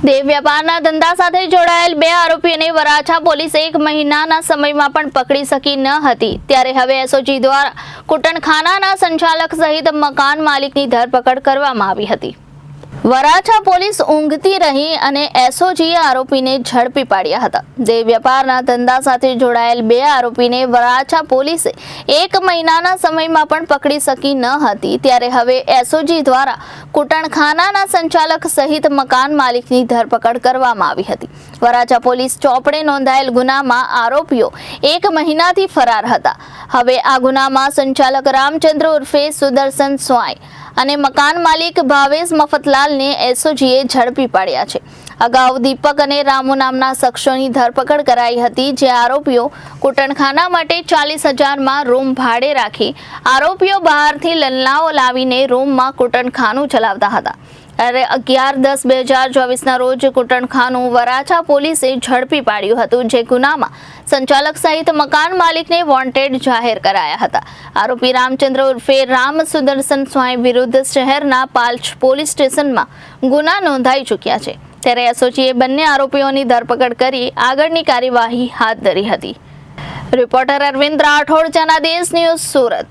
દેહ વ્યાપારના ધંધા સાથે જોડાયેલ 2 આરોપીઓને વરાછા પોલીસે 1 મહિનાના સમયમાં પણ પકડી શકી ન હતી, ત્યારે હવે એસઓજી દ્વારા કુટનખાનાના સંચાલક સહિત મકાન માલિકની ધરપકડ કરવામાં આવી હતી। વરાછા પોલીસ ઊંઘતી રહી અને એસઓજીએ આરોપીને ઝડપી પાડ્યા હતા। દેહ વ્યાપારના ધંધા સાથે જોડાયેલ 2 આરોપીને વરાછા પોલીસે 1 મહિનાના સમયમાં પણ પકડી શકી ન હતી, ત્યારે હવે એસઓજી દ્વારા કુટનખાનાના સંચાલક સહિત મકાન માલિકની ધરપકડ કરવામાં આવી હતી। વરાછા પોલીસ ચોપડે નોંધાયેલ ગુનામાં આરોપીઓ 1 મહિનાથી ફરાર હતા। હવે આ ગુનામાં સંચાલક રામચંદ્ર ઉર્ફે સુદર્શન સ્વાઈ અને મકાન માલિક ભાવેશ મફતલાલને એસઓજીએ ઝડપી પાડ્યા છે। અગાઉ દીપક અને રામુ નામના શખ્સોની ધરપકડ કરાઈ હતી, જે આરોપીઓ કુટનખાના માટે 40,000માં રૂમ ભાડે રાખી આરોપીઓ બહારથી લલ્લાઓ લાવીને રૂમમાં કુટનખાનું ચલાવતા હતા। ત્યારે 11/10/2024ના રોજ કુટનખાનું વરાછા પોલીસે ઝડપી પાડ્યું હતું, જે ગુનામાં સંચાલક સહિત મકાન માલિકને વોન્ટેડ જાહેર કરાયા હતા। આરોપી રામચંદ્ર ઉર્ફે રામ સુદર્શન સ્વાઈ વિરુદ્ધ શહેરના પાલ્ચ પોલીસ સ્ટેશનમાં ગુના નોંધાઈ ચૂક્યા છે। ત્યારે એસઓજીએ બંને આરોપીઓની ધરપકડ કરી આગળની કાર્યવાહી હાથ ધરી હતી। Reporter Arvind Rathod, Janadesh news, Surat.